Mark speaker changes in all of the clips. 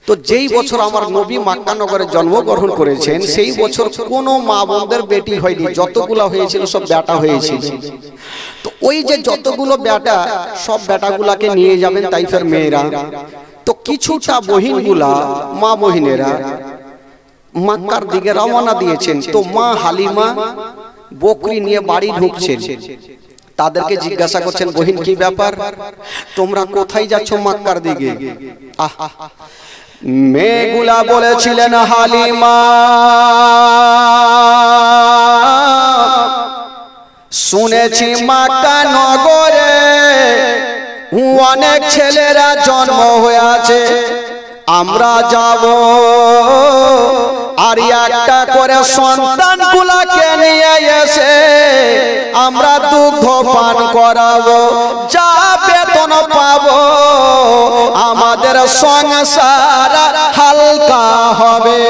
Speaker 1: তো যেই বছর আমার নবী মক্কা নগরে জন্মগ্রহণ করেছেন সেই বছর কোনো মা বোনদের বেটি হয়নি, যতগুলো হয়েছিল সব বেটা হয়েছিল। তো ওই যে যতগুলো বেটা, সব বেটাগুলাকে নিয়ে যাবেন তাইফের মেয়েরা। তো কিছুটা বহিনগুলা, মা বহিনেরা মক্কার দিকে রওনা দিয়েছেন। তো মা হালিমা বকরি নিয়ে বাড়ি ঢুকছেন। তাদেরকে জিজ্ঞাসা করছেন, বহিন কি ব্যাপার, তোমরা কোথায় যাচ্ছ মক্কার দিকে? মেয়েগুলা বলেছিলেন, হালিমা শুনেছি মক্কা নগরে অনেক ছেলেরা জন্ম হয়েছে, আমরা যাব আর একটা করে সন্তান গুলাকে নিয়ে এসে আমরা দুগ্ধ পান করাবো, যা বেতন পাবো আমাদের সংসার হালকা হবে।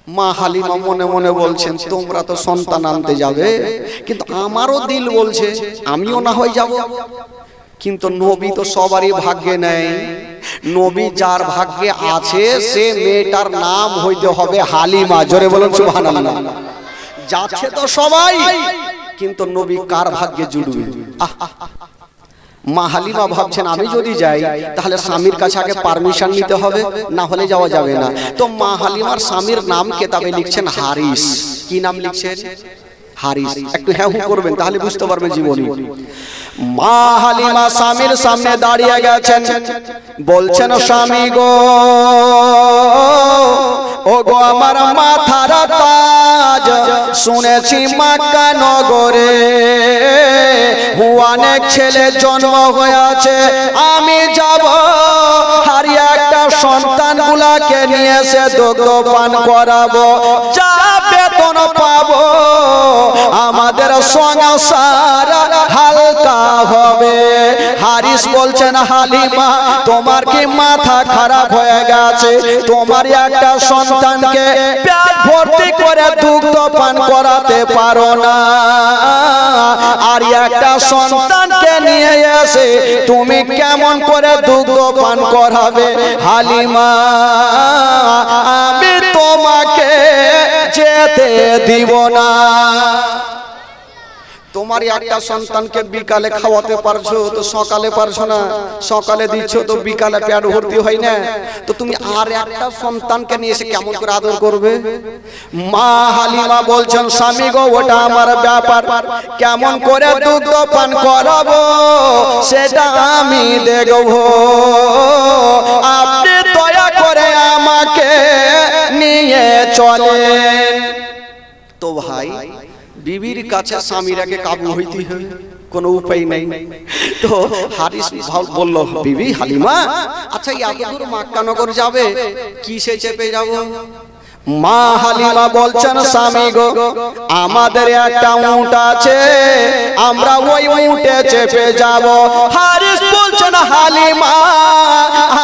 Speaker 1: মা হালিমা মনে মনে বলছেন, তোমরা তো সন্তান আনতে যাবে, কিন্তু আমারও দিল বলছে আমিও না হয়ে যাব। কিন্তু নবী তো সবারই ভাগ্যে নেই, নবী যার ভাগ্যে আছে সে মেয়েটার নাম হইতে হবে হালিমা। জোরে বলুন সুবহানাল্লাহ। যাচ্ছে তো সবাই, কিন্তু নবী কার ভাগ্যে জুড়বে? মা হালিমা ভাবছেন, আমি যদি যাই তাহলে স্বামীর কাছে আগে পারমিশন নিতে হবে, না হলে যাওয়া যাবে না। তো মা হালিমার স্বামীর নাম কেতাবে লিখছেন হারিস। কি নাম লিখছেন? হারিস। একটু হ্যাঁ হু করবেন তাহলে বুঝতে পারবেন জীবনী। মা হালিমা স্বামীর সামনে দাঁড়িয়ে গেছেন, বলছেন, স্বামী গো, ও গো আমার মাথার তাজ, শুনেছি মক্কা নগরে অনেক ছেলে জন্ম হয়েছে, আমি যাব হারিয়ে একটা সন্তান গুলাকে নিয়ে এসে দুগ্ধ পান করাবো, যা বেতন পাবো আমাদের সংসার হালকা হবে। হারিস বলছেন, হালিমা তোমার কি মাথা খারাপ হয়ে গেছে? তোমার একটা সন্তানকে পেট ভর্তি করে দুগ্ধ পান করাতে পারো না, আর একটা সন্তানকে নিয়ে এসে তুমি কেমন করে দুগ্ধ পান করাবে? হালিমা আমি তোমাকে যেতে দিব না। তোমার একটা সন্তানকে বিকালে খাওয়াতে পারছো, তো সকালে পারছো না, সকালে দিচ্ছ তো বিকালে পেট ভর্তি হয় না, তো তুমি আর একটা সন্তানকে নিয়ে এসে কেমন করে আদর করবে? মা হালিমা বলছেন, স্বামী গো, ওটা আমার ব্যাপার, কেমন করে দুগ্ধ পান করাবো সেটা আমি দেখবো, আপনি দয়া করে আমাকে নিয়ে চলেন। তো ভাই, বিবির কাছে স্বামীর আগে কাবু হইতে হবে, কোনো উপায় নেই। তো হারিস বলল, বিবি হালিমা, আচ্ছা এত দূর মক্কা নগর যাবে, কিসে চেপে যাব? মা হালিমা বলছেন, স্বামী গো, আমাদের একটা উট আছে, আমরা ওই উটে চেপে যাব। হারিস বলছেন, হালিমা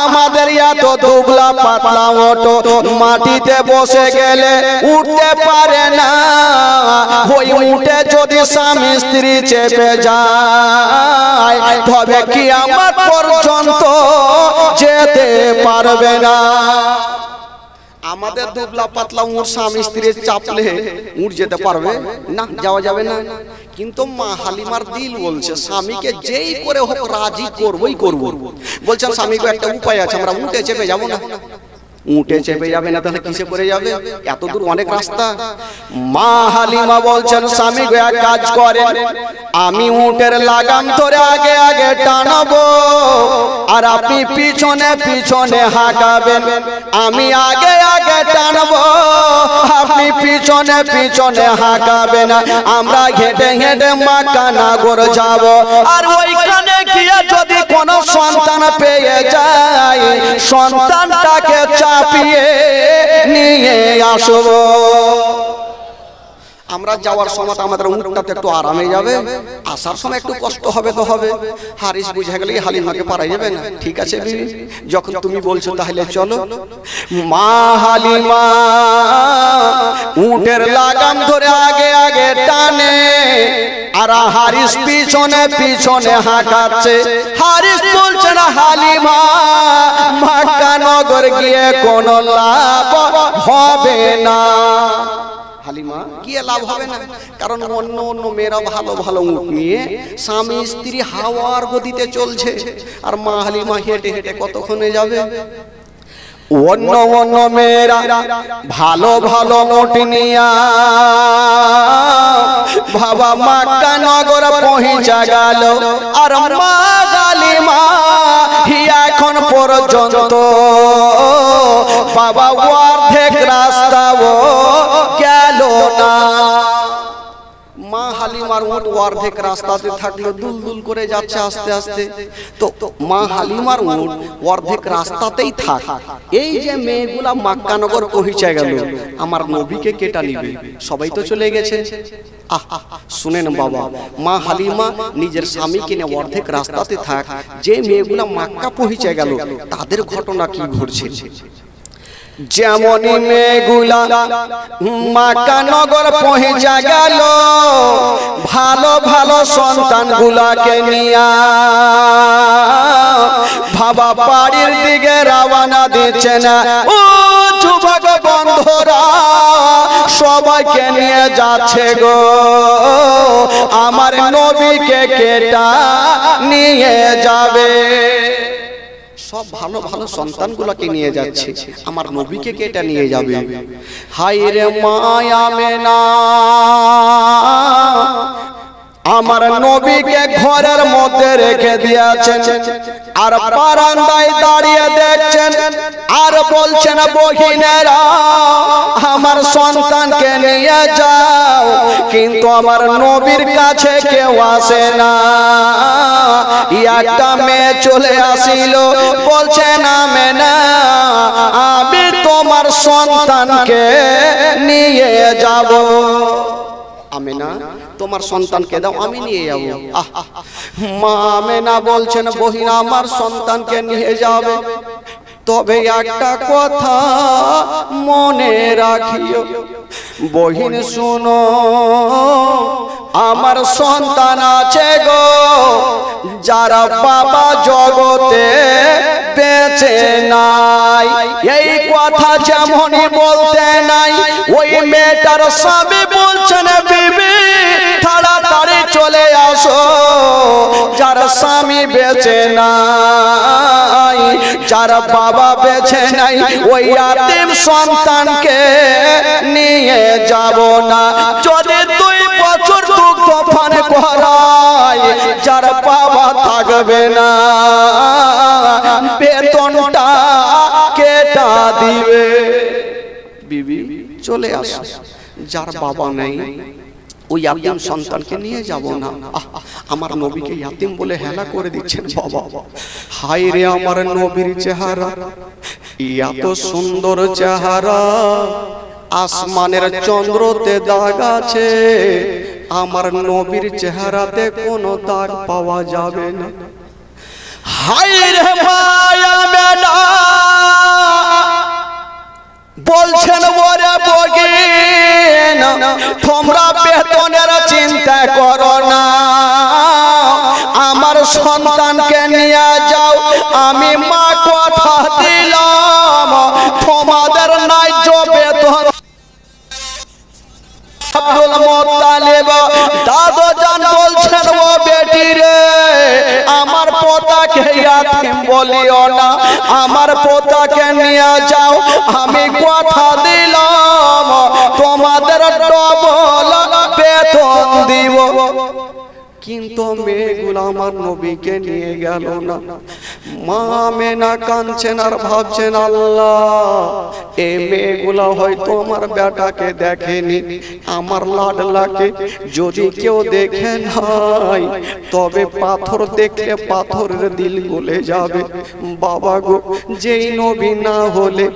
Speaker 1: আমাদের এত দুবলা পাতলা ওট মাটিতে বসে গেলে উঠতে পারে না, ওই উটে যদি স্বামী স্ত্রী চেপে যায় তবে কি আমার পর্যন্ত যেতে পারবে না। আমাদের দুবলা পাতলা উট স্বামী স্ত্রী চাপলে উঠ যেতে পারবে না, যাওয়া যাবে না। কিন্তু মা হালিমার দিল বলছে, স্বামীকে যেই করে হোক রাজি করবই করব। বলছেন, স্বামীকে একটা উপায় আছে, আমরা উঠে চেপে যাব না। উঠে চেপে যাবে না তাহলে কিসে করে যাবে? এত দূর অনেক রাস্তা। মা হালিমা বলছেন, স্বামী গো এক কাজ করেন, আমি উটের লাগাম ধরে আগে আগে টানবো, আর আপনি পিছনে পিছনে হাঁকাবেন, আমি আগে আগে টানবো, আপনি পিছনে পিছনে হাঁকাবেন, আমরা হেঁটে হেঁটে মক্কা নগর যাব। আর ওইখানে গিয়ে যদি কোনো সন্তান পেয়ে যায়, সন্তানটাকে চাপিয়ে নিয়ে আসবো। আমরা যাওয়ার সময় আমাদের উটটাতে একটু আরামে যাবে, আসার সময় একটু কষ্ট হবে তো হবে। হারিস বুঝে গেলে হালিমাকে পারা যাবে না। ঠিক আছে বিবি, যখন তুমি বলছো তাহলে চলো। মা হালিমা উটের লাগাম ধরে আগে আগে টানে, আর হারিস পিছনে পিছনে হাঁকাচ্ছে। হারিস বলছে না হালিমা মক্কা নগর গিয়ে কোনো লাভ হবে না। হালিমা গিয়ে লাভ হবে না, কারণ অন্য অন্য মেয়েরা ভালো ভালো উট নিয়ে স্বামী স্ত্রী হাওয়ার গতিতে চলছে, আর মা হালিমা হেঁটে হেঁটে কতক্ষণে যাবে। অন্য অন্য মেয়েরা ভালো ভালো উট নিয়া বাবা মক্কা নগর পৌঁছা গেল, আর মা হালিমা এখন পর্যন্ত বাবা অর্ধেক রাস্তাও গেল না। মা হালিমার উট অর্ধেক রাস্তাতে থাকলো, দুলদুল করে যাচ্ছে আস্তে আস্তে। তো মা হালিমার উট অর্ধেক রাস্তাতেই থাক, এই যে মেয়েগুলা মক্কা নগর পৌঁছে গেল, আমার নবীকে কেটা নিবে? সবাই তো চলে গেছে। শুনেন বাবা, মা হালিমা নিজের স্বামীকে নিয়ে অর্ধেক রাস্তাতে থাক, যে মেয়েগুলা মক্কা পৌঁছে গেল তাদের ঘটনা কি ঘটছে। যেমনই মেয়েগুলা মক্কা নগর পৌঁছা গেল, ভালো ভালো সন্তান গুলাকে নিয়া বাবা বাড়ির দিকে রওনা দিচ্ছে না। ও যুবক বন্ধুরা সবাইকে নিয়ে যাচ্ছে গো, আমার নবীকে কেটা নিয়ে যাবে। সব ভালো ভালো সন্তানগুলোকে নিয়ে যাচ্ছে, আমার নবীকে কেটা নিয়ে যাবে। হায় রে মায়া মেনা, আমার নবীকে ঘরের মধ্যে রেখে দিয়েছেন, আর বারান্দায় দাঁড়িয়ে দেখছেন, আর বলছেন বহিনেরা আমার সন্তানকে নিয়ে যাও, কিন্তু আমার নবীর কাছে কেউ আসে না। একটা মেয়ে চলে আসিল, বলছে না মেনা আমি তোমার সন্তানকে নিয়ে যাব। আমেনা তোমার সন্তানকে দাও, আমি নিয়ে যাবো। মা আমেনা বলছেন বহিন আমার সন্তানকে নিয়ে যাবে, তবে একটা কথা মনে রাখিও বহিন শুনো, আমার সন্তান আছে গো যারা বাবা জগতে বেঁচে নাই। এই কথা যেমনই বলতে নাই, ওই মেয়েটার স্বামী বলছেন বিবি তাড়াতাড়ি চলে আসো, যার স্বামী বেঁচে নাই, যার বাবা বেঁচে নাই, ওই ইয়াতীম সন্তানকে নিয়ে যাব না। যদি 2 বছর দুগ্ধ পান করায়, যার বাবা থাকবে না, বেতনটা কেটা দিবে। বিবি চলে আসো, যার বাবা নেই ওই ইয়াতীম সন্তানকে নিয়ে যাব না। আমার নবীকে ইয়াতীম বলে হেলা করে দিচ্ছেন বাবা। হায় রে আমার নবীর চেহারা, এত সুন্দর চেহারা, আসমানের চন্দ্রতে দাগ আছে, আমার নবীর চেহারাতে কোনো দাগ পাওয়া যাবে না। হায় রে মায়া মেনা বলছেন ওরে বগিন তোমরা বেতনের চিন্তা করো না, আমার সন্তানকে নিয়ে যাও, আমি মা কথা দিলাম তোমাদের ন্যায্য বেতন। আব্দুল মুত্তালিব দাদু জান বলছেন ও বেটি রে আমার পোতাকে ইয়াতীম বলিও না, আমার পোতাকে নিয়ে যাও, আমি কথা দিলাম তোমাদের ডবল বেতন দিব। কিন্তু মেয়েগুলো আমার নবীকে নিয়ে গেল না। মা আমেনা কাঁদছেন আর ভাবছেন, আল্লাহ এই মেয়েগুলা হয়তো আমার বেটাকে দেখেনি, আমার লাডলাকে যদি কেউ দেখে নাই তবে পাথর দেখলে পাথরের দিল গলে যাবে। বাবা গো, যেই নবী না হলে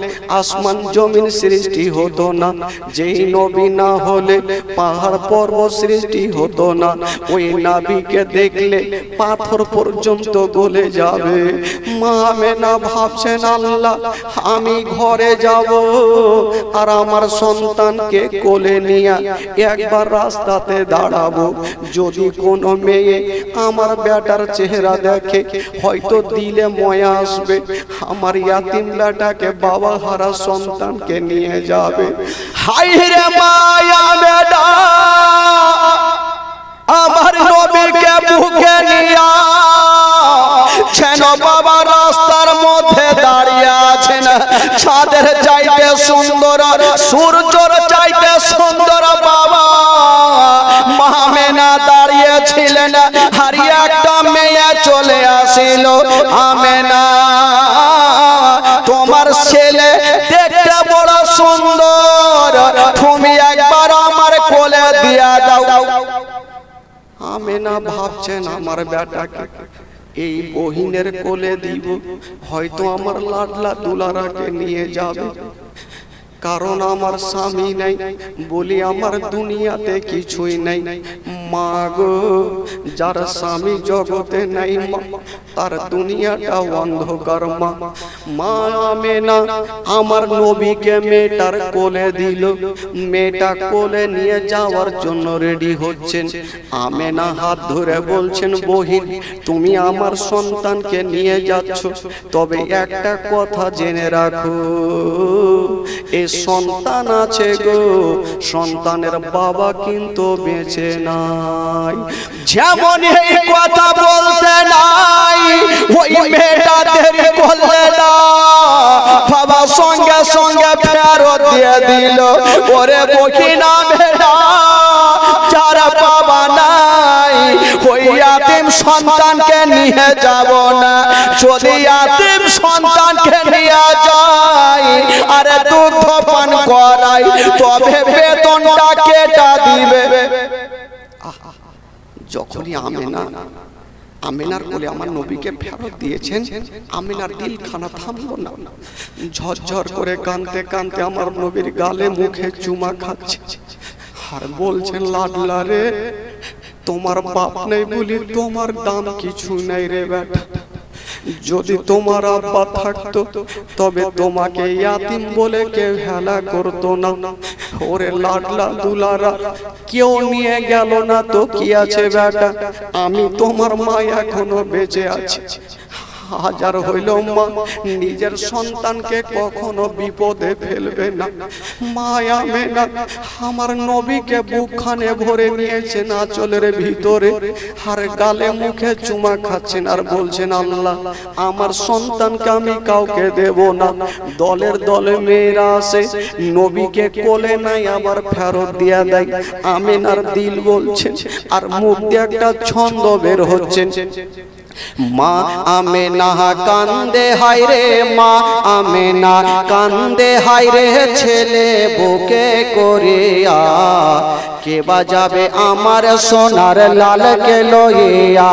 Speaker 1: আসমান জমিন সৃষ্টি হতো না, যেই নবী না হলে পাহাড় পর্বত সৃষ্টি হতো না, ওই নবীকে দেখলে পাথর পর্যন্ত গলে যাবে। মা আমেনা ভাবছেন, আল্লাহ আমি ঘরে যাব আর আমার সন্তানকে কোলে নিয়ে একবার রাস্তাতে দাঁড়াবো, যদি কোনো মেয়ে আমার বেটার চেহারা দেখে হয়তো দিলে ময়া আসবে, আমার ইয়াতিম বেটাকে বাবা হারা সন্তানকে নিয়ে যাবে। হায় রে মায়া বেটা আমার নবীকে বুকে নিয়া ছেন বাবা রাস্তার মধ্যে দাঁড়িয়ে আছেন, চাঁদের চাইতে সুন্দর, সূর্যর চাইতে সুন্দর বাবা মা আমেনা দাঁড়িয়েছিলেন। আর একটা মেয়ে চলে আসিল, আমেনা তোমার ছেলে দেখতে বড় সুন্দর, তুমি একবার আমার কোলে দিয়া দাও। আমেনা ভাবছেন, আমার বেটাকে এই বহিনের কোলে দিব, হয়তো আমার লাডলা দুলারাকে নিয়ে যাবে, কারণ আমার স্বামী নাই বলি আমার দুনিয়াতে কিছুই নাই। মা গো, যার স্বামী জগতে নাই মা, তার দুনিয়াটা অন্ধকার। মা মা আমেনা আমার নবীকে মেয়েটার কোলে দিল, মেয়েটা কোলে নিয়ে যাওয়ার জন্য রেডি হচ্ছেন। আমেনা হাত ধরে বলছেন, বহিন তুমি আমার সন্তানকে নিয়ে যাচ্ছ, তবে একটা কথা জেনে রাখো, এ সন্তান আছে গো, সন্তানের বাবা কিন্তু বেঁচে নাই। যেমন এই কথা বলতে নাই, ওই মেয়েটা দেরি করলে না, বাবা সঙ্গে সঙ্গে ফেরত দিয়ে দিল। ওরে বকিনা বেটা, যার বাবা নাই ওই ইয়াতিম সন্তানকে নিয়ে যাব না, যদি ইয়াতিম সন্তানকে নিয়ে যাই আরে দুধ পান করাই তবে বেতনটা কেটা দিবে। যখনই আমেনার কোলে আমার নবীকে ফেরত দিয়েছেন, আমেনার দিলখানা থামলো না, ঝরঝর করে কাঁদতে কাঁদতে আমার নবীর গালে মুখে চুমা খাচ্ছে আর বলছেন, লাডলা রে তোমার বাপ নেই বলি তোমার দাম কিছু নাই রে বেটা, যদি তোমার আব্বা থাকতো তবে তোমাকে ইয়াতিম বলে কেউ হেলা করতো না। ওরে লাডলা দুলারা, কেউ নিয়ে গেল না তো কি আছে বেটা, আমি তোমার মা এখনো বেঁচে আছে। হাজার হইল মা নিজের সন্তানকে কখনো বিপদে ফেলবে না। মা আমেনা আমার নবীকে বুকখানে ভরে নিয়েছেন আঁচলের ভিতরে, আর গালে মুখে চুমা খাচ্ছেন আর বলছেন, আল্লাহ আমার সন্তানকে আমি কাউকে দেব না। দলের দলে মেয়েরা আসে, নবীকে কোলে নাই আবার ফেরত দিয়া দেয়। আমেনার দিল বলছেন আর মুখ দিয়ে একটা ছন্দ বের হচ্ছে, মা আমেনা কান্দে হায় রে, মা আমেনা কান্দে হায় রে, ছেলে বুকে করিয়া কে বাজাবে আমার সোনার লালকে লইয়া,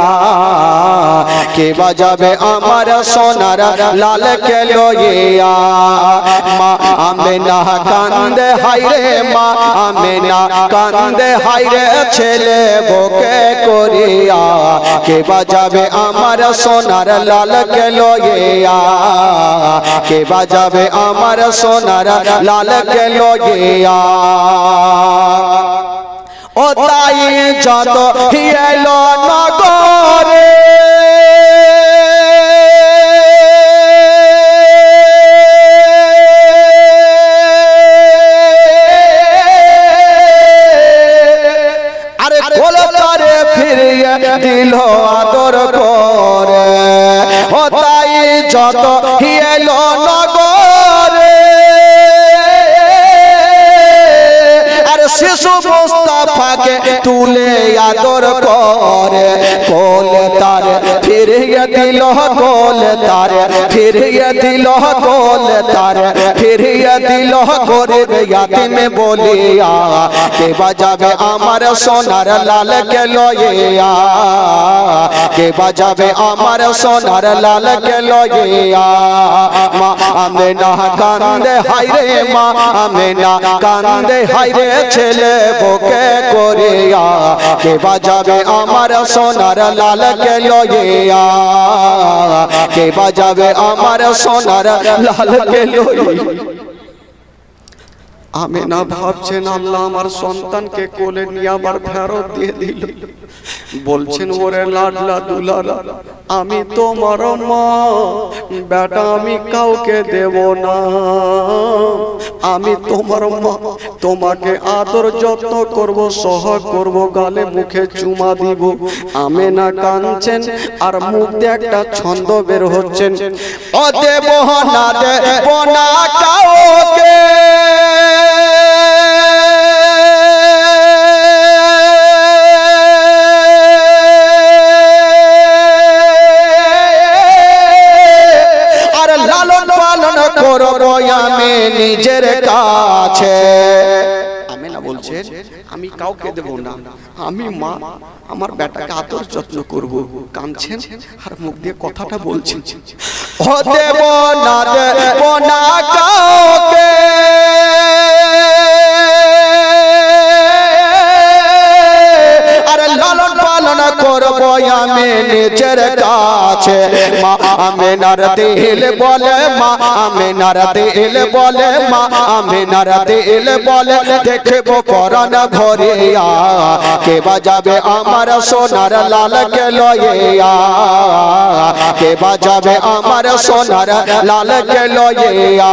Speaker 1: কে বাজাবে আমার সোনার লালকে লইয়া। মা আমেনা কান্দে হায় রে, মা আমেনা কান্দে হায় রে, ছেলে বুকে করিয়া কে বাজাবে আমার সোনার লালকে লইয়া, কে বাজাবে আমার সোনার লালকে লইয়া। ও তাই যত এলো নগরে আরে কোলতারে ফিরিয়ে দিল আদর করে। ও তাই যত এলো নগরে শিশু মুস্তাফাকে তুলে আদর আদর করে কোল তার ফিরিয়ে দিল কোল তার ফিরিয়ে দিল কোল তার ফিরিয়ে দিল গরিব ইয়াতিম বলিয়া কে বাজাবে আমার সোনার লাল কে লইয়া কে বাজাবে আমার সোনার লাল কে লইয়া মা আমেনা কান্দে হায়রে মা আমেনা কান্দে হায়রে ছেলে বুকে করিয়া কে বাজাবে আমার সোনার লাল কে লইয়া কে বাজাবে আমার সোনার লাল কে লইয়া আমেনা ভাবছেন আল্লাহ আমার সন্তানকে কোলে নিয়ে আবার ফেরত দিয়ে দিল বলছেন ওরে লাডলা দুলারা আমি তোমার মা বেটা আমি কাউকে দেব না আমি তোমার মা তোমাকে আদর যত্ন করব সহায় করব গালে মুখে চুমা দিব আমেনা কাঁদছেন আর মুখ দিয়ে একটা ছন্দ বের হচ্ছেন ও দেব না দেব না কাউকে নিজের কাছে আমেনা বলছেন আমি কাউকে দেব না আমি মা আমার বেটাকে আদর যত্ন করব কাঁদছেন আর মুখ দিয়ে কথাটা বলছেন ও দেব না দেব না কাউকে আর লালন পালন করব আমি নিজের কাছে মা আমেনার দিল বলে মা আমেনার দিল বলে মা আমেনার দিল বলে দেখব পরাণ ভরিয়া কে বাজাবে আমার সোনার লাল কে লইয়া কে বাজাবে আমার সোনার লাল কে লইয়া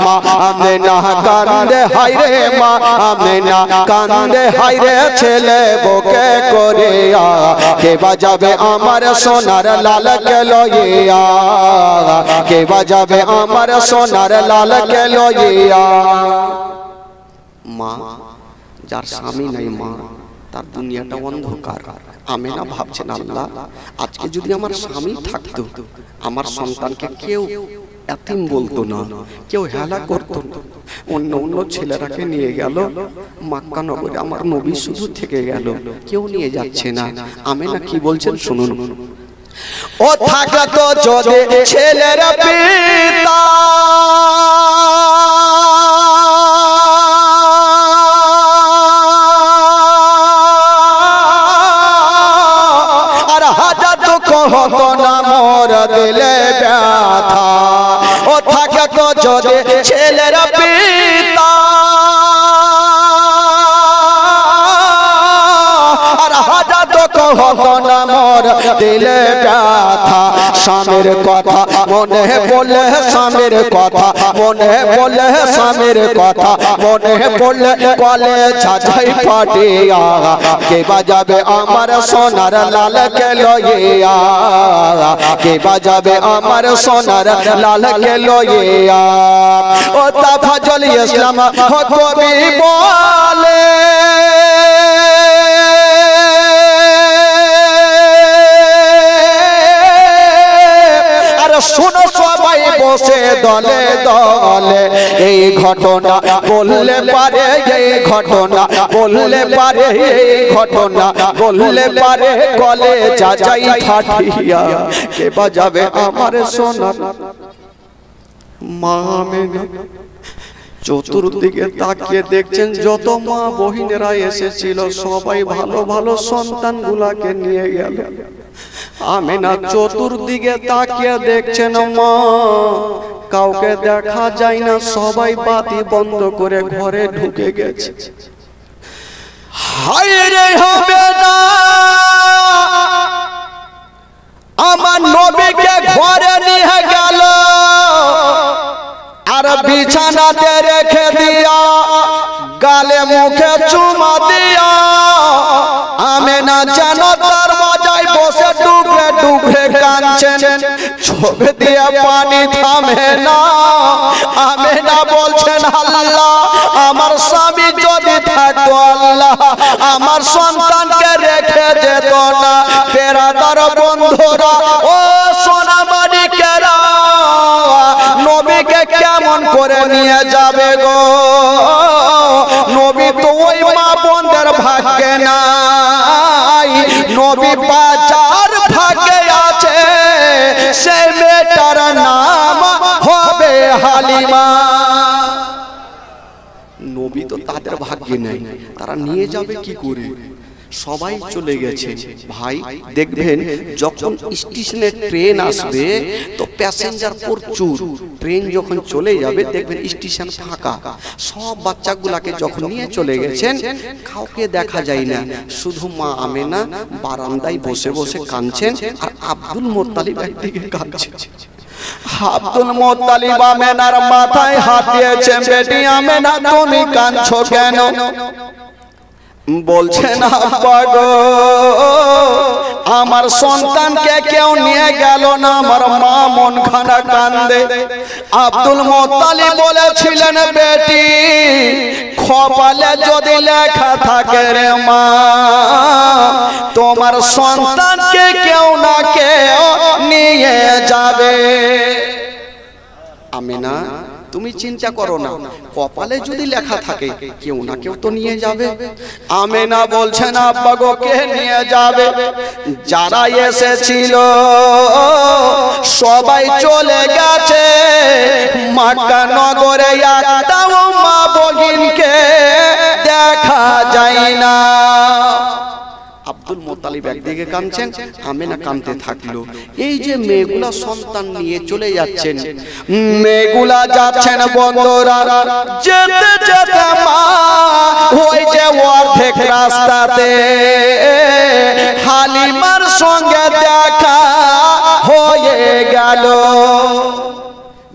Speaker 1: মা আমেনা কান্দে হায়রে মা আমেনা কান্দে হায়রে ছেলে বুকে করিয়া কে বাজাবে আমার সোনার লাল কে লইয়া কে বাজাবে আমার সোনার লাল কে লইয়া মা যার স্বামী নাই মা তার দুনিয়াটা অন্ধকার আমেনা ভাবছেন আল্লাহ আজকে যদি আমার স্বামী থাকতো আমার সন্তানকে কেউ এতিম বলতো না কেউ হেলা করতো না অন্য অন্য ছেলেরাকে নিয়ে গেল মক্কা নগরে আমার নবী শুধু থেকে গেল কেউ নিয়ে যাচ্ছে না আমেনা কি বলছেন শুনুন ও থাকতো যদি ছেলের পিতা আর হাজার দুঃখ হতো না মোর দিলে ব্যথা ও থাকতো যদি ছেলের পিতা আর হাজার দুঃখ হতো না মোর দিলে ব্যথা স্বামীর কথা মনে পড়লে স্বামীর কথা মনে পড়লে স্বামীর কথা মনে পড়লে কলে ছাছাই ফাটিয়া কে বাজাবে আমার সোনার লাল কে লইয়া কে বাজাবে আমার সোনার লাল কে লইয়া ও তাফাজুল ইসলাম কবি বলে শুনো সবাই বসে দলে দলে এই ঘটনা বললে পারে এই ঘটনা বললে পারে এই ঘটনা বললে পারে কলে যাচাই ফাটিয়া কে বাজাবে আমার সোনার মা আমেনা চতুর্দিকে তাকিয়ে দেখছেন যত মা বহিনেরা এসেছিল সবাই ভালো ভালো সন্তানগুলাকে নিয়ে গেল আমেনা চতুর্দিকে তাকিয়ে দেখছেন মা কাউকে দেখা যায় না সবাই বাতি বন্ধ করে ঘরে ঢুকে গেছে হায় রে হবে না আমার নবীকে ঘরে নিয়ে গেল আর বিছানাতে রেখে দিয়া গালে মুখে চুমা দিয়া আমেনা যেন দরওয়াজায় বসে ডুবরে ডুবরে কান কাঁদছেন, চোখ দিয়ে পানি থামে না। আমেনা বলছেন আল্লাহ আমার স্বামী যদি থাকতো আল্লাহ আমার সন্তানকে রেখে যেত না। পেরাদার বন্ধুরা ও সোনামানিকেরা, নবীকে কেমন করে নিয়ে যাবে গো? নবী তো ওই মা বোনদের ভাগ্যে নাই, নবী বাজার ভাগ্যে আছে। সে মেয়েটার নাম হবে হালিমা। নবী তো তাদের ভাগ্যে নেই, তারা নিয়ে যাবে কি করে? সবাই চলে গেছে। ভাই দেখবেন যখন স্টেশনে ট্রেন আসবে তো প্যাসেঞ্জার প্রচুর, ট্রেন যখন চলে যাবে দেখবেন স্টেশন ফাঁকা। সব বাচ্চাগুলাকে যখন নিয়ে চলে গেছেন কাউকে দেখা যায় না, শুধু মা আমেনা বারান্দায় বসে বসে কাঁদছেন আর আব্দুল মুত্তালিব একদিকে কাঁদছেন। আব্দুল মুত্তালিব আমেনার মাথায় হাত দিয়েছেন, বেটি আমেনা তুমি কাঁদছো কেন? বলছেন আব্বা গো আমার সন্তানকে কেউ নিয়ে গেল না, আমার মা মন খানা কান্দে। আব্দুল মুত্তালিব বলেছিলেন বেটি কপালে যদি লেখা থাকে রে মা তোমার সন্তানকে কেউ না কেউ নিয়ে যাবে। আমেনা তুমি চিন্তা করো না, কপালে যদি লেখা থাকে কেউ না কেউ তো নিয়ে যাবে। আমেনা বলছেন আব্বা গো কে নিয়ে যাবে? যারা এসেছিল সবাই চলে গেছে, মক্কা নগরে একটাও মা বগিনকে দেখা যায় না। আব্দুল মুত্তালিব একদিকে কাঁদছেন, আমেনা কাঁদতে থাকলো। এই যে মেয়েগুলা সন্তান নিয়ে চলে যাচ্ছেন, মেয়েগুলা যাচ্ছেন বন্ধুরা, যেতে যেতে মা ওই যে অর্ধেক রাস্তাতে হালিমার সঙ্গে দেখা হয়ে গেল।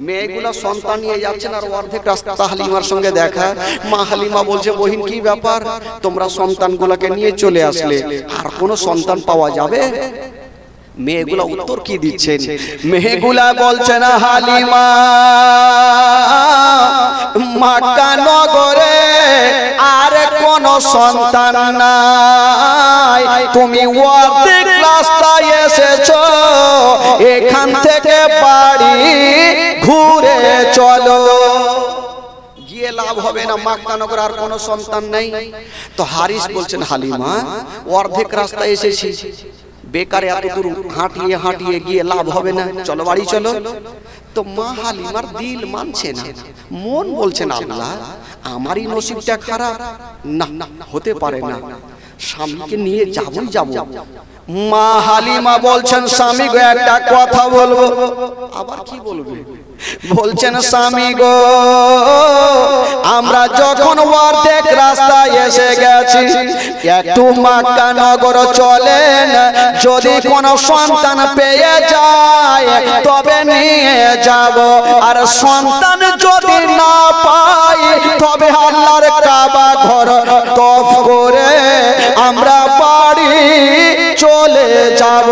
Speaker 1: মেয়েগুলা সন্তান নিয়ে যাচ্ছেন আর অর্ধেক রাস্তা হালিমার সঙ্গে দেখা। মা হালিমা বলছে বহিন কি ব্যাপার, তোমরা সন্তানগুলাকে নিয়ে চলে আসলে আর কোনো সন্তান পাওয়া যাবে? মেয়েগুলা উত্তর কি দিচ্ছেন? মেয়েগুলা বলছেন হালিমা মক্কা নগরে আর কোন সন্তান নাই, তুমি অর্ধেক রাস্তায় এসেছো, এখান থেকে বাড়ি ঘুরে চলো। গিয়ে লাভ হবে না, মক্কা নগরে আর কোন সন্তান নেই। তো হারিস বলছেন হালিমা অর্ধেক রাস্তায় এসেছি, বেকার এত দূর হাঁটিয়ে হাঁটিয়ে গিয়ে লাভ হবে না, চলো বাড়ি চলো। তো মা হালিমার দিল মানছে না, মন বলছে না আল্লাহ আমারই নসিবটা খারাপ, না হতে পারে না, স্বামীকে নিয়ে যাবই যাব। মা হালিমা বলছেন স্বামী গো একটা কথা বলবো। আবার কি বলবে? বলছেন স্বামী গো আমরা যখন অর্ধেক রাস্তায় এসে গেছি, একটু মক্কা নগর চলেন, যদি কোনো সন্তান পেয়ে যায় তবে নিয়ে যাব, আর সন্তান যদি না পাই তবে আল্লাহর কাবা ঘর তওয়াফ করে আমরা বাড়ি চলে যাব।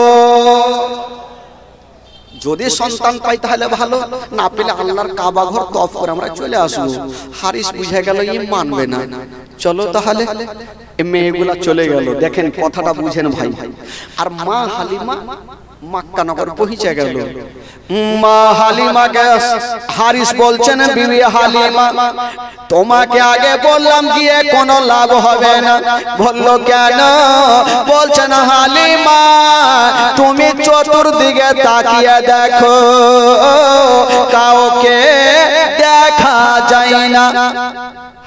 Speaker 1: যদি সন্তান পাই তাহলে ভালো, না পেলে আল্লাহর কাবা ঘর তওয়াফ করে আমরা চলে আসবো। হারিস বুঝে গেল ই মানবে না, চলো তাহলে। মেয়েগুলা চলে গেল। দেখেন কথাটা বুঝেন ভাই। আর মা হালিমা মক্কা নগর পৌঁছে গেল। মা হালিমাকে হারিস বলছেন বিবি হালিমা তোমাকে আগে বললাম গিয়ে কোনো লাভ হবে না। বললো কেন? বলছেন হালিমা তুমি চতুর্দিকে তাকিয়ে দেখো কাউকে দেখা যায় না।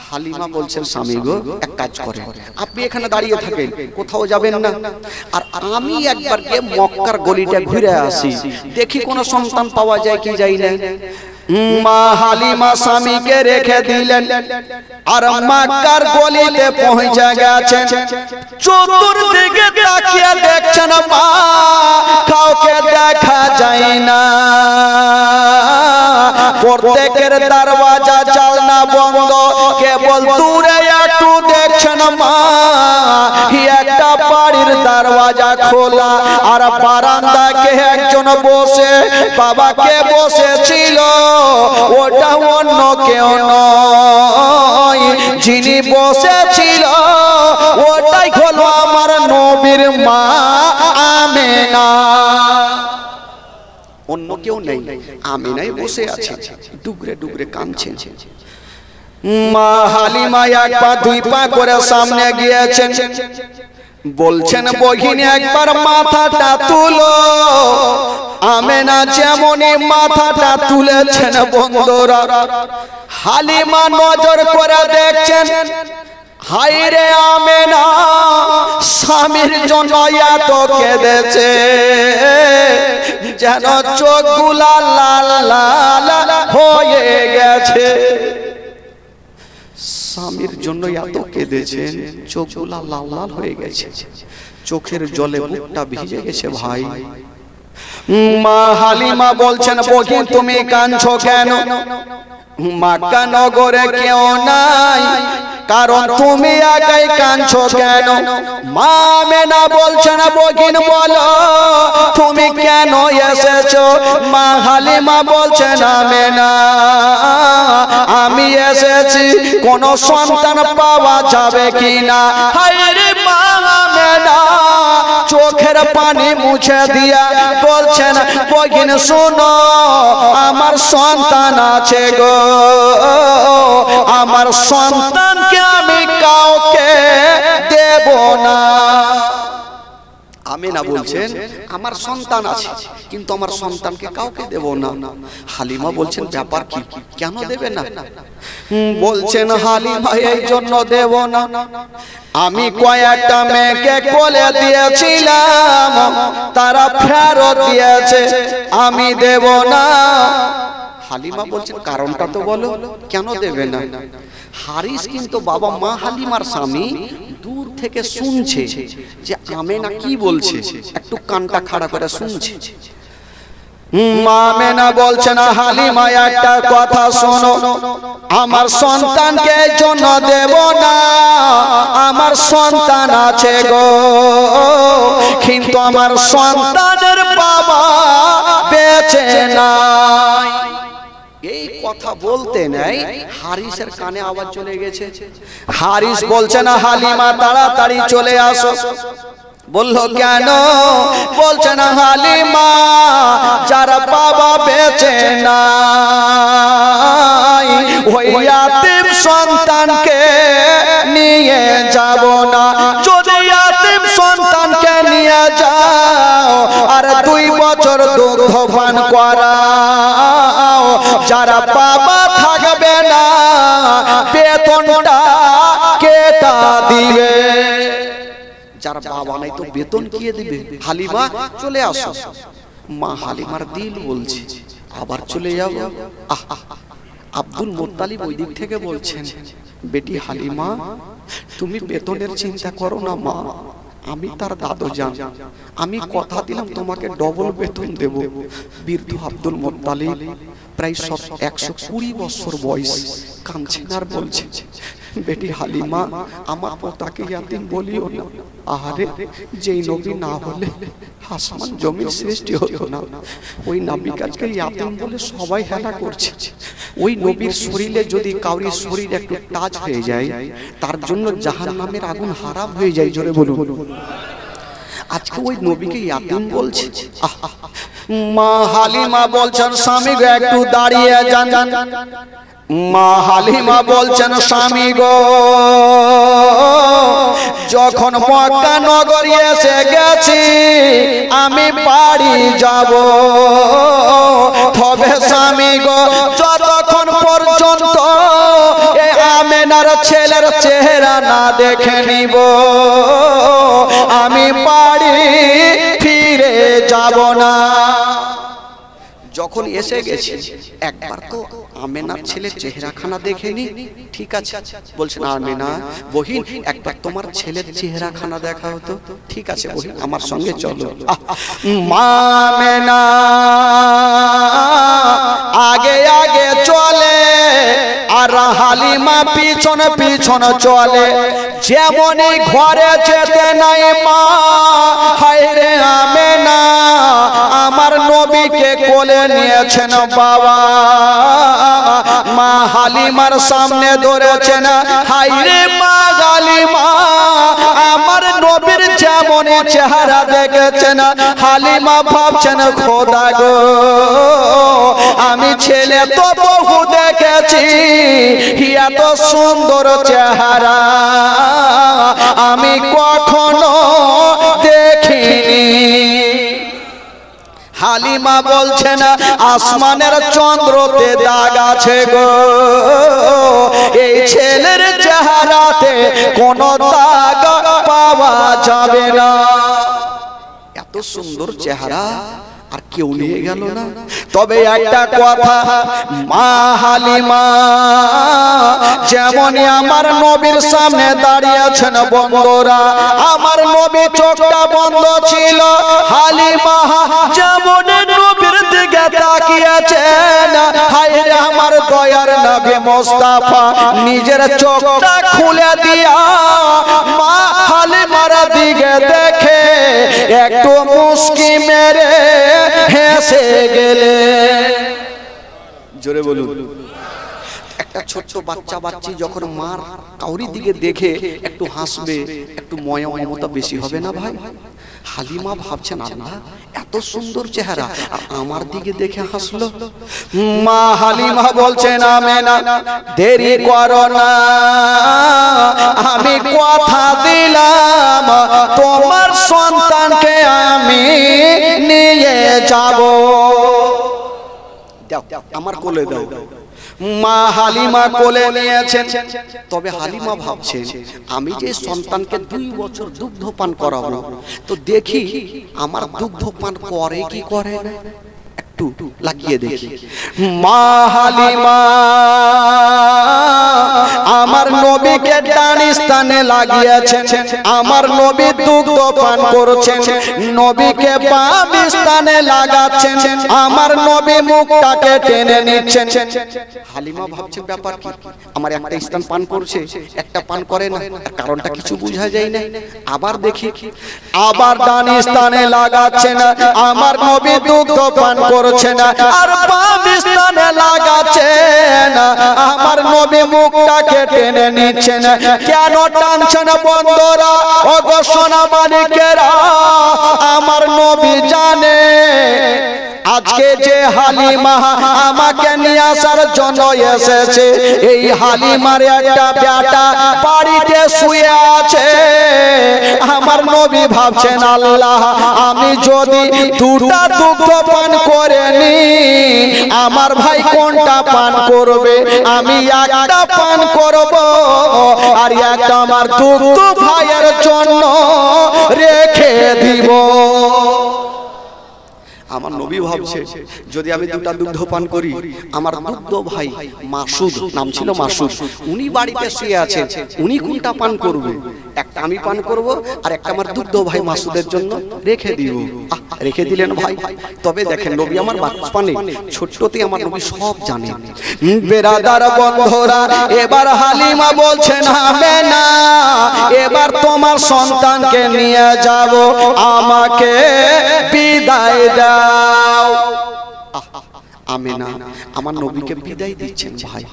Speaker 1: হালিমা বলছেন স্বামী গো এক কাজ করেন, আপনি এখানে দাঁড়িয়ে থাকেন, কোথাও যাবেন না, আর আমি একবার গিয়ে মক্কার গলিটা ঘুরে আসি, দেখি কোনো সন্তান পাওয়া যায় কি যায় না। মা হালিমা স্বামীকে রেখে দিলেন আর মক্কার গলিতে পৌঁছে গেছেন। চতুর্দিকে তাকিয়ে দেখছেন মা কাউকে দেখা যায় না, প্রত্যেকের দরওয়াজা জানলা বন্ধ, কেবল দূরে একটু দেখছেন মা একটা বাড়ির দরওয়াজা খোলা আর বারান্দাকে একজন বসে বাবাকে বসেছিল ওটা অন্য কেউ নয় যিনি বসেছিল ওটাই হলো আমার নবীর মা আমেনা অন্য কেউ নেই আমেনাই বসে আছে ডুগরে ডুগরে কাঁদছেন মা হালিমা এক পা দুই পা করে সামনে গিয়েছেন বলছেন বহিনী একবার মাথাটা তুলো আমেনা যেমনই মাথাটা তুলেছেন বন্ধুরা হালিমা নজর করে দেখছেন হায়রে আমেনা স্বামীর জন্য এত কেঁদেছে যেন চোখগুলা লাল লাল হয়ে গেছে স্বামীর জন্য এত কেঁদেছেন চোখগুলা লাল লাল হয়ে গেছে চোখের জলে বুকটা ভিজে গেছে ভাই মা হালিমা বলছেন বহিন তুমি কাঁদছো কেন মক্কা নগরে কেউ নাই কারণ তুমি একাই কাঁদছো কেন মা আমেনা বলছেন বহিন বলো তুমি কেন এসেছো মা হালিমা বলছেন আমেনা আমি এসেছি কোন সন্তান পাওয়া যাবে কিনা হায়রে মা আমেনা চোখের পানি মুছে দিয়া বলছেন বহিন শোনো আমার সন্তান আছে গো আমার সন্তানকে আমি কাউকে দেব না আমেনা বলছেন আমার সন্তান আছে কিন্তু আমার সন্তানকে কাউকে দেব না হালিমা বলছেন ব্যাপার কি কেন দেবে না বলছেন হালিমা এই জন্য দেব না আমি কয়েকটা মেয়েকে কোলে দিয়েছিলাম তারা ফেরত দিয়েছে আমি দেব না হালিমা বলছেন কারণটা তো বলো কেন দেবে না হারিস কিন্তু বাবা মা হালিমার স্বামী দূর থেকে শুনছে যে আমেনা কি বলছে একটু কানটা খাড়া করে শুনছে মা আমেনা বলছেন হালিমা একটা কথা শোনো আমার সন্তানকে জন্য দেব না আমার সন্তান আছে গো কিন্তু আমার সন্তানের বাবা বেঁচে নাই এই কথা বলতে নাই হারিসের কানে আওয়াজ চলে গেছে হারিস বলছেন হালিমা তাড়াতাড়ি চলে আসো বললো কেন বলছেন হালিমা যারা বাবা বেঁচে নাই ওই ইয়াতিম সন্তানকে নিয়ে যাব না যদি ইয়াতিম সন্তানকে নিয়ে যাও আর 2 বছর দুগ্ধ পান করাও যারা বাবা থাকবে না বেতনটা কেটা দিবে যার বাবা নাই তো বেতন কে দিবে হালিমা চলে আসো মা হালিমার দিল বলছে আবার চলে যাব আব্দুল মুত্তালিব ওই দিক থেকে বলছেন বেটি হালিমা তুমি বেতনের চিন্তা করো না মা আমি তার দাদু জান আমি কথা দিলাম তোমাকে ডবল বেতন দেব বৃদ্ধ আব্দুল মুত্তালিব প্রায় 120 বছর বয়স কাঁদছেন আর বলছে বেটি হালিমা আমার পোতাকে ইয়াতিম বলিও না আহারে যেই নবী না হলে আসমান জমিন সৃষ্টি হতো না ওই নবী কাজকে ইয়াতিম বলে সবাই হেলা করছে ওই নবীর শরীরে যদি কাউরি শরীর একটু টাচ হয়ে যায় তার জন্য জাহান্নামের আগুন হারাম হয়ে যায় জোরে বলুন আজকে ওই নবীকে ইয়াতিম বলছে মা হালিমা বলছেন স্বামী গো একটু দাঁড়িয়ে যান মা হালিমা বলছেন স্বামী গো যখন মক্কা নগরী এসে গেছি আমি বাড়ি যাব তবে স্বামী গো যতক্ষণ পর্যন্ত এই আমেনার ছেলের চেহারা না দেখে নিব আমি বাড়ি ফিরে যাব না যখন এসে গেছি একবার তো আমেনার ছেলের চেহারাখানা দেখেনি ঠিক আছে বলছেন আমেনা বহিন একবার তোমার ছেলের চেহারাখানা দেখা হতো ঠিক আছে বহিন আমার সঙ্গে চলো মা আমেনা আগে আগে চলে আর হালিমা পিছনে পিছনে চলে যেমনই ঘরে যেতে নাই মা হায়রে আমেনা আমার নবীকে কোলে নিয়েছেন বাবা। মা হালিমার সামনে ধরেছেন, হায়রে মা হালিমা আমার নবীর যেমনই চেহারা দেখেছেন হালিমা ভাবছেন খোদা গো আমি ছেলে তো বহু দেখেছি, এত সুন্দর চেহারা আমি কখনো দেখিনি। হালিমা বলছেন আসমানের চন্দ্রতে দাগ আছে গো, এই ছেলের চেহারাতে কোনো দাগ পাওয়া যাবে না। এত সুন্দর চেহারা আর কেউ নিয়ে গেল না। তবে একটা কথা, মা হালিমা যেমনই আমার নবীর সামনে দাঁড়িয়েছেন বন্ধুরা, আমার নবী চোখটা বন্ধ ছিল, হালিমা যেমন নবীর দিকে তাকিয়েছেন, হায়রে আমার দয়ার নবী মোস্তাফা নিজের চোখটা খুলে দিয়া মা হালিমার দিকে দেখে একটু মুস্কি মেরে হেসে গেলে। জোরে বলুন। একটা ছোট্ট বাচ্চা বাচ্চি যখন মার কাউরি দিকে দেখে একটু হাসবে, একটু ময়া মমতা বেশি হবে না ভাই? হালিমা ভাবছেন আল্লাহ এত সুন্দর চেহারা আমার দিকে দেখে হাসলো। মা হালিমা বলছেন আমেনা দেরি করো না, আমি কথা দিলাম তোমার সন্তানকে আমি নিয়ে যাব, আমার কোলে দাও। মা হালিমা কোলে নিয়েছেন। তবে হালিমা ভাবছেন আমি যে সন্তানকে 2 বছর দুগ্ধ পান করাবো, তো দেখি আমার দুগ্ধ পান করে কি করে না, একটু লাগিয়ে দেখি। মা হালিমা আমার নবীকে ডান স্থানে লাগিয়েছেন, আমার নবী দুগ্ধ পান করছেন, নবীকে বাম স্থানে লাগাচ্ছেন, আমার নবী মুখটাকে টেনে নিচ্ছেন। হালিমা ভাবছেন ব্যাপার কি, আমার একটা স্থান পান করছে একটা পান করে না, কারণটা কিছু বোঝা যায় না। আবার দেখি, আবার ডান স্থানে লাগাচ্ছেন, আমার নবী দুগ্ধ পান করছেন, আর বাম স্থানে লাগাচ্ছেন, আমার নবী মুখটাকে টেনে নিচ্ছেন। কেন টানছেন বন্ধুরা ও গো সোনা মানিকেরা, আমার নবী জানে আজকে যে হালিমা আমাকে নিয়ে আসার জন্য এসেছে, এই হালিমার একটা বেটা বাড়িতে শুয়ে আছে। আমার নবী ভাবছেন আল্লাহ আমি যদি 2টা দুগ্ধ পান করে নি, আমার ভাই কোনটা পান করবে, আমি একটা পান করব, আর একটা আমার দুগ্ধ ভাইয়ের জন্য রেখে দিব। আমার নবী ভাবছে যদি আমি 2টা দুগ্ধ পান করি, আমার দুগ্ধ ভাই মাসুদ, নাম ছিল মাসুদ, উনি বাড়িতে শুয়ে আছেন, উনি কোনটা পান করবে, একটা আমি পান করব আর একটা আমার দুগ্ধ ভাই মাসুদের জন্য রেখে দিব। রেখে দিলেন ভাই। তবে দেখেন নবী আমার বাচ্চানে ছোট্টতে আমার নবী সব জানেন। বেরাদার বন্ধুরা, এবার হালিমা বলছেন আমেনা এবার তোমার সন্তানকে নিয়ে যাব, আমাকে বিদায় দাও। আমেনা আমার নবীকে বিদায় দিচ্ছেন ভাই,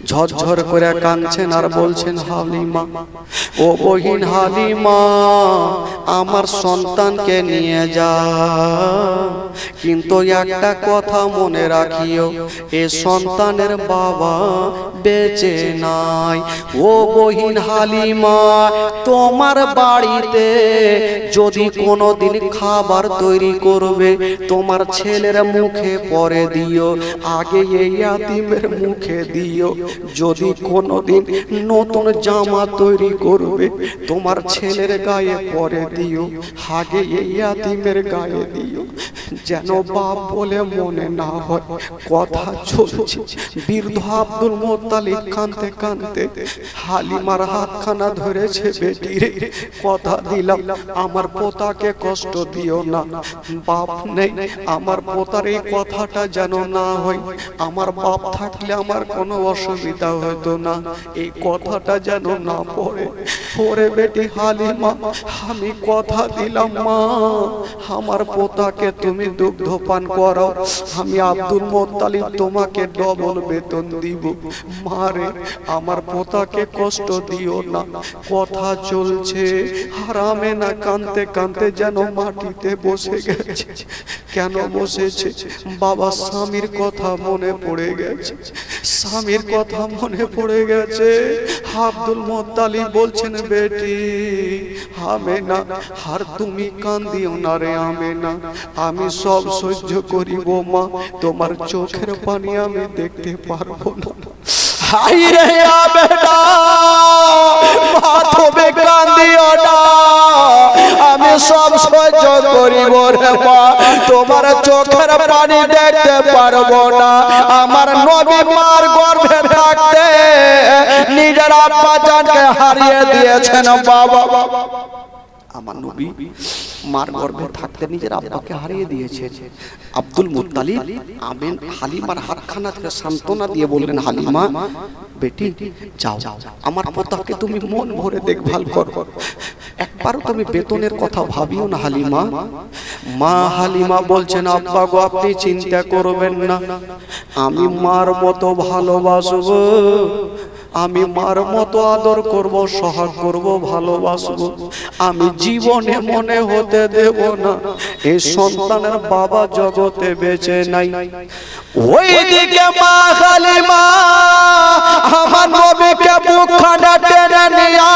Speaker 1: ঝরঝর করে কাঁদছেন আর বলছেন হালিমা ও বহিন হালিমা আমার সন্তানকে নিয়ে যাও, কিন্তু একটা কথা মনে রাখিও এ সন্তানের বাবা বেঁচে নাই। ও বহিন হালিমা তোমার বাড়িতে যদি কোনোদিন খাবার তৈরি করবে, তোমার ছেলের মুখে পরে দিও, আগে এই ইয়াতিমের মুখে দিও। যদি কোনোদিন নতুন জামা তৈরি করবে, তোমার ছেলের গায়ে পরে দিও, আগে এই ইয়াতিমের গায়ে দিও। যেন বাপ বলে মনে না হয় কথা চলছে। বৃদ্ধ আব্দুল মুত্তালিব কাঁদতে কাঁদতে হালিমার হাতখানা ধরেছে, বেটি রে কথা দিলাম আমার পোতাকে কষ্ট দিও না, বাপ নেই আমার পোতার এই কথাটা যেন না হয়, আমার বাপ থাকলে আমার কোনো অসুবিধা হতো না, এই কথাটা যেন না পড়ে। ওরে বেটি হালিমা আমি কথা দিলাম মা আমার পোতাকে তুমি দুগ্ধ পান করাও, আমি আব্দুল মুত্তালিব তোমাকে ডবল বেতন দিব। মারে আমার পোতাকে কষ্ট দিও না, কথা চলছে। হারামে না কাঁদতে কাঁদতে যেন মাটিতে বসে গেছে। কেন বসেছে? বাবা স্বামীর কথা মনে পড়ে গেছে, স্বামীর কথা মনে পড়ে গেছে। আব্দুল মুত্তালিব বলছেন বেটি আমেনা আর তুমি কান্দিও না রে আমেনা, আমি সব সহ্য করিব মা, তোমার চোখের পানি আমি দেখতে পারবো না। হাই রে আমেনা মা তুমি কান্দিও না, আমি সব সহ্য করিব রে মা, তোমার চোখের পানি দেখতে পারবো না। আমার নবী মার গর্ভে থাকতে নিজের আব্বা জানকে হারিয়ে দিয়েছেন বাবা। আমার নবী মার গর্ভে থাকতে নিজের আব্বাকে হারিয়ে দিয়েছে। আব্দুল মুত্তালিব আমেন হালিমার হাতখানা থেকে সান্ত্বনা দিয়ে বললেন হালিমা বেটি যাও আমার পোতাকে তুমি মন ভরে দেখভাল করো, একবারও তুমি বেতনের কথা ভাবিও না হালিমা। মা হালিমা বলছেন আব্বা গো আপনি চিন্তা করবেন না, আমি মার মতো ভালোবাসবো, আমি মার মতো আদর করব, সহাগ করব, ভালোবাসবো, আমি জীবনে মনে হতে দেব না এই সন্তানের বাবা জগতে বেঁচে নাই। ওইদিকে মা হালিমা আমার নবীকে বুকখানা টেনে নিয়া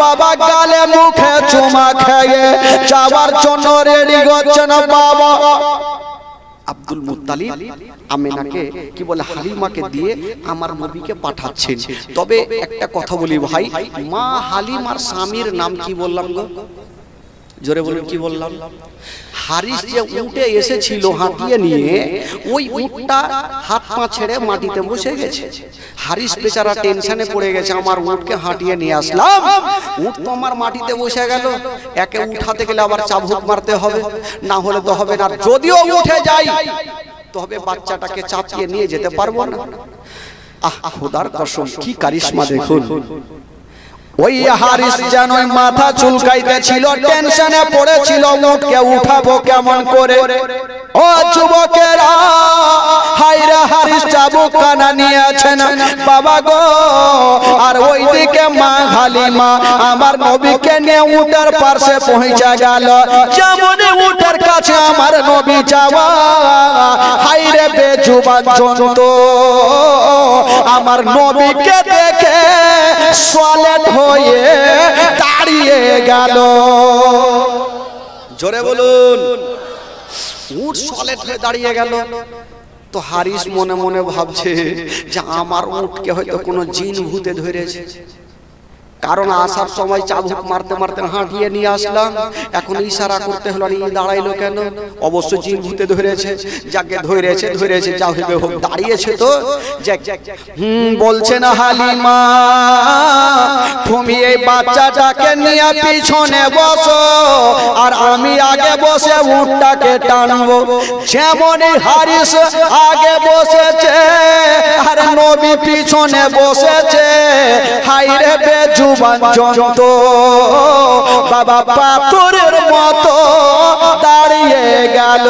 Speaker 1: বাবা গালে মুখে চুমা খেয়ে যাওয়ার জন্য রেডি হচ্ছেন বাবা। আব্দুল মুত্তালিব আমেনাকে কি বলে হালিমাকে দিয়ে আমার নবীকে পাঠাচ্ছেন। তবে একটা কথা বলি ভাই, মা হালিমার স্বামীর নাম কি বললাম গো? জোরে বলুন কি বললাম? হারিস যে উঠে এসেছিল হাঁটিয়ে নিয়ে, ওই উটটা হাত পা ছেড়ে মাটিতে বসে গেছে। হারিস বেচারা টেনশনে পড়ে গেছে, আমার উটকে হাঁটিয়ে নিয়ে আসলাম, উট তো আমার মাটিতে বসে গেল, একে উঠাতে গেলে আবার চাবুক মারতে হবে, না হলে তো হবে না, যদিও উঠে যাই তবে বাচ্চাটাকে চাপিয়ে নিয়ে যেতে পারবো না। আহ খোদার কসম কি কারিশমা দেখুন। ওই হারিস যেন মাথা চুলকাইতেছিল, টেনশনে পড়েছিল উটকে উঠাবো কেমন করে। ও যুবকেরা হায়রে হারিস চাবুক কানা নিয়েছেন বাবা গো, আর ওইদিকে মা হালিমা আমার নবীকে নিয়ে উটের পাশে পৌঁছে গেল। যেমন উটের কাছে আমার নবী যাওয়া, হায়রে বেজুবান জন্তু আমার নবীকে দেখে সলেট হয়ে দাঁড়িয়ে গেল। জোরে বলুন। উট সলেট হয়ে দাঁড়িয়ে গেল। তো হারিস মনে মনে ভাবছে যে আমার উটকে হয়তো কোনো জিন ভূতে ধরেছে, কারণ আসার সময় চাবুক মারতে মারতে হাঁটিয়ে নিয়ে আসলাম, এখন ইশারা করতে হলো নি দাঁড়াইলো কেন? অবশ্য জিন ভূতে ধরেছে, যাকে ধরেছে ধরেছে, যা হইবে হোক, দাঁড়িয়েছে তো। বলছে না হালিমা তুমি এই বাচ্চাটাকে নিয়ে পিছনে বসো আর আমি আগে বসে উটটাকে টানবো। যেমনই হারিস আগে বসেছে আর নবী পিছনে বসেছে, হাইরে বেজুবান জন্তু বাবা পাথরের মতো দাঁড়িয়ে গেল।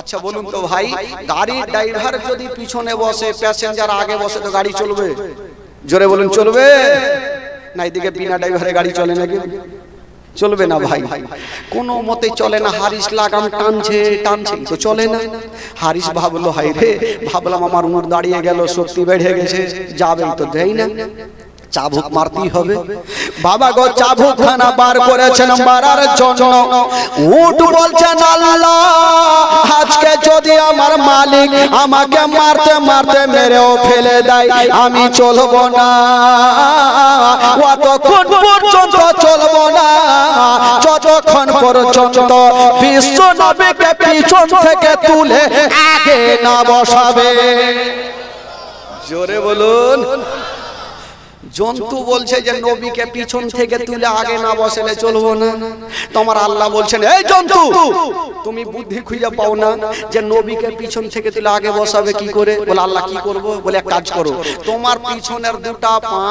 Speaker 1: আচ্ছা বলুন তো ভাই, গাড়ির ড্রাইভার যদি পিছনে বসে, প্যাসেঞ্জার আগে বসে, তো গাড়ি চলবে? জোরে বলুন চলবে না? এদিকে বিনা ড্রাইভারে গাড়ি চলে নাকি? চলবে না ভাই, কোনো মতে চলে না। হারিস লাগাম টানছে টানছে তো চলে না। হারিস ভাবলো হাই রে, ভাবলাম আমার উমর দাঁড়িয়ে গেল, শক্তি বেড়ে গেছে, যাবে তো দেয় না। চাবুক মারতেই হবে। বাবা গো চাবুক খানা বার করেছেন মারার জন্য। উট বলছেন আল্লাহ আজকে যদি আমার মালিক আমাকে মারতে মারতে মেরেও ফেলে দেয় আমি চলবো না, অতক্ষণ পর্যন্ত চলবো না যতক্ষণ পর্যন্ত বিশ্ব নবীকে পিছন থেকে তুলে আগে না বসাবে। জোরে বলুন। জন্তু বলছে যে নবীকে পিছন থেকে তুলে আগে না বসালে চলবো না। তোমার আল্লাহ বলছেন এই জন্তু তুমি বুদ্ধি খুঁজে পাও না যে নবীকে পিছন থেকে তুলে আগে বসাবে কি করে? বলে আল্লাহ কি করব? বলে এক কাজ করো, তোমার পিছনের দুটা পা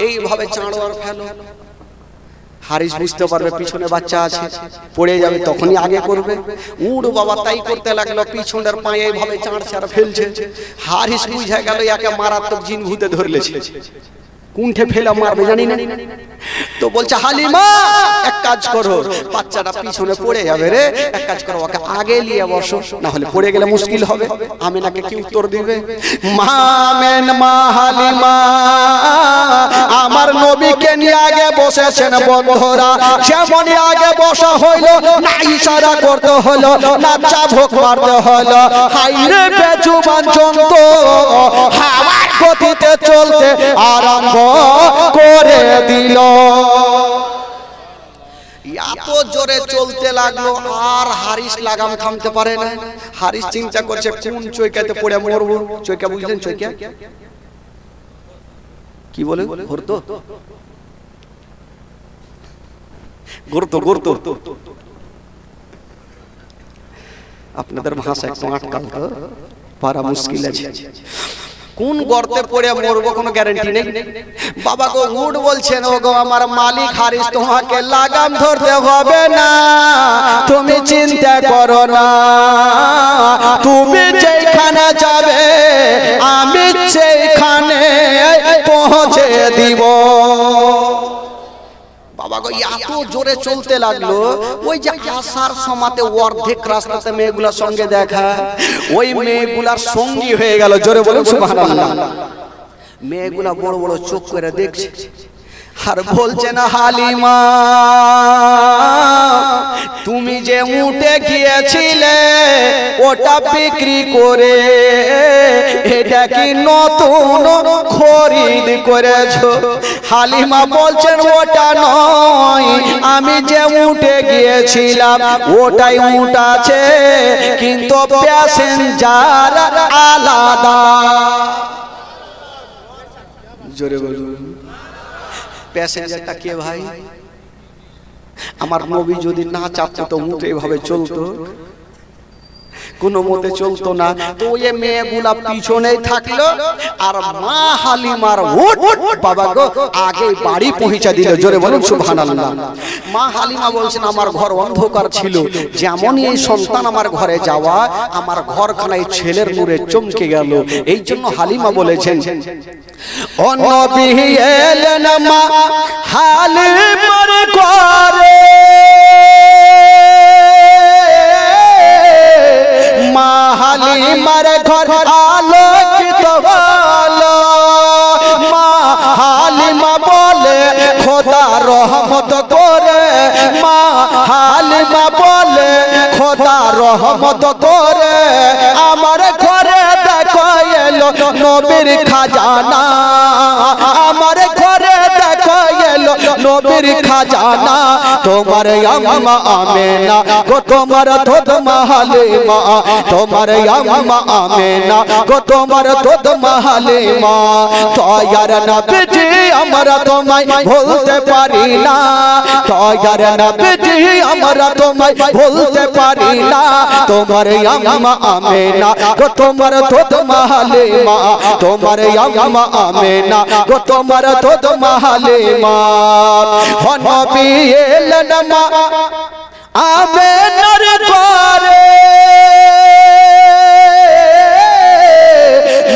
Speaker 1: এইভাবে চাঁড়ো আর ফেলো। হারিস বুঝতে পারবে পিছনে বাচ্চা আছে, পড়ে যাবে, তখনই আগে করবে। উড় বাবা তাই করতে লাগলো, পিছনের পা এইভাবে চাঁড়ছে আর ফেলছে। হারিস বুঝে গেল একে মারাত্মক জিন ভূতে ধরলেছে, কুণ্ঠে ফেলা মারবে জানি না। তো বলছে হালিমা এক কাজ করো, বাচ্চাটা পিছনে পড়ে যাবে রে, এক কাজ করো ওকে আগে নিয়ে বসো, না হলে পড়ে গেলে মুশকিল হবে। আমিনাকে কি উত্তর দিবে? মা মেন মা হালিমা আমার নবীকে নিয়ে আগে বসেছেন বন্ধুরা। যেমনই আগে বসা হইল না ইশারা করতে হলো না চাবুক মারতে হলো, হাইরে বেজুবান জন্তু হাওয়ার গতিতে চলতে আরম্ভ করে দিল। এত জোরে চলতে লাগলো আর হারিস লাগাম থামতে পারে না। হারিস চিন্তা করছে কোন চৈকাতে পড়ে মরবো। চৈকা বুঝলেন? চৈকা কি বলে? ঘুরতো ঘুরতো ঘুরতো আপনাদের ভাষা একটু আটকাতে পারা মুশকিল আছে। কোন গর্তে পড়ে মরবো কোনো গ্যারান্টি নেই। বাবা গো উট বলছেন ও গো আমার মালিক হারিস তোমাকে লাগাম ধরতে হবে না, তুমি চিন্তা করো না, তুমি যেখানে যাবে আমি সেইখানে পৌঁছে দিব। বাবা গো এত জোরে চলতে লাগলো, ওই যে আসার সময়তে অর্ধেক রাস্তাতে মেয়েগুলার সঙ্গে দেখা, ওই মেয়েগুলার সঙ্গী হয়ে গেল। জোরে বলুন সুবহানাল্লাহ। মেয়েগুলা বড় বড় চোখ করে দেখছে আর বলছে না হালিমা তুমি যে উঠে গিয়েছিলে ওটা বিক্রি করে এটা কি নতুন খরিদ করেছো? হালিমা বলছেন ওটা নয়, আমি যে উঠে গিয়েছিলাম ওটাই উট আছে কিন্তু প্যাসেঞ্জার আলাদা। জোরে বলুন। প্যাসেঞ্জারটা কে ভাই? আমার নবী যদি না চাপতো তো উট এভাবে চলতো? কোনো মতে চলতো না। তো ওই মেয়েগুলা পিছনেই থাকলো আর মা হালিমার উট বাবা গো আগে বাড়ি পৌঁছে দিল। জোরে বলুন সুবহানাল্লাহ। মা হালিমা বলছেন আমার ঘর অন্ধকার ছিল, যেমনই এই সন্তান আমার ঘরে যাওয়া আমার ঘরখানায় ছেলের নূরে চমকে গেল। এই জন্য হালিমা বলেছেন ও নবী এলেন মা হালিমার ঘরে, মা হালিমার ঘর আলোকিত হলো। মা হালিমা বলে খোদা রহমত করে, মা হালিমা বলে খোদা রহমত করে আমার ঘরে দেখো এলো নবীর খাজানা, আমার ঘরে দেখো এলো নবীর খাজানা। তোমার আম্মা আমেনা গো তোমার দুধ হালিমা, তোমার আম্মা আমেনা গো তোমার দুধ হালিমা। তয়ার নবীজি আমরা তোমায় ভুলতে পারি না, তয়ার নবীজি আমরা তোমায় ভুলতে পারি না। তোমার আম্মা আমেনা গো তোমার দুধ হালিমা, তোমার আম্মা আমেনা গো তোমার দুধ হালিমা। ও নবী এলেন মা আমেনার ঘরে,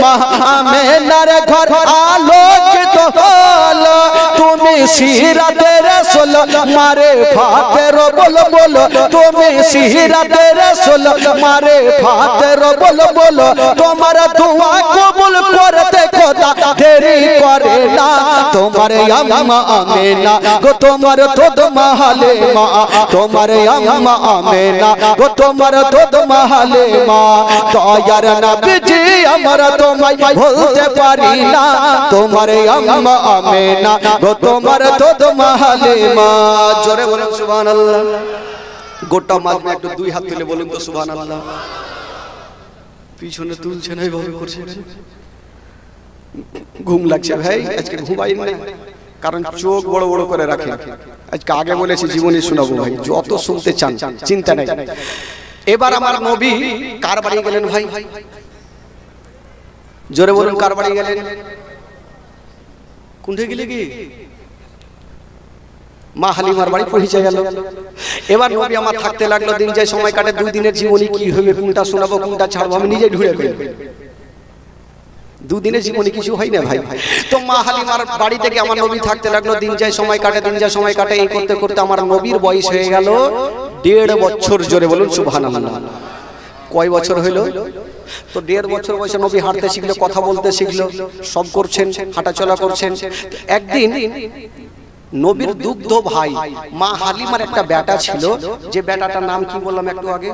Speaker 1: মা আমেনার ঘর আলোকিত হলো। তুমি সিরাতে রাসূল মারে ফাতের বলো বলো, তুমি সিরাতে রাসূল মারে ফাতের বলো বলো। তোমার দোয়া কবুল করতে খোদা দেরি করে না তোমার আম্মা আমেনা গো তোমার দুধ মহালে মা তোমার আম্মা আমেনা গো তোমার দুধ মহালে মা দয়ার নবীজি আমার তোমায় ভুলতে পারি না তোমার আম্মা আমেনা গো তোমার দুধ মহালে মা জোরে বলুন সুবহানাল্লাহ গোটা মাজমা একটু দুই হাত তুলে বলুন তো সুবহানাল্লাহ পিছনে তুলছে না এইভাবে করছে ঘুম লাগছে ভাই আজকে ঘুমাই না কারণ চোখ বড় বড় করে রাখেন আজকে আগে বলেছি জীবনী শোনাবো ভাই যত শুনতে চান চিন্তা নাই এবার আমার নবী কার বাড়ি গেলেন ভাই জোরে বলুন কার বাড়ি গেলেন কোনটা গেলে কি মা হালিমার বাড়ি পৌঁছে গেল এবার নবী আমার থাকতে লাগলো দিন যায় সময় কাটে দুই দিনের জীবনী কি হবে কোনটা শোনাবো কোনটা ছাড়বো আমি নিজে ঢুকে গেলাম দুদিনের জীবনে কিছু হয় না ভাই তো মা হালিমার বাড়ি থেকে আমার নবী থাকতে লাগলো দিন যায় সময় কাটে দিন যায় সময় কাটে এই করতে করতে আমার নবীর বয়স হয়ে গেল 1.5 বছর জোরে বলুন সুবহানাল্লাহ কয় বছর হইল তো 1.5 বছর বয়সে নবী হাঁটতে শিখলো কথা বলতে শিখলো সব করছেন হাঁটাচলা করছেন একদিন নবীর দুগ্ধ ভাই মা হালিমার একটা বেটা ছিল যে বেটাটার নাম কি বললাম একটু আগে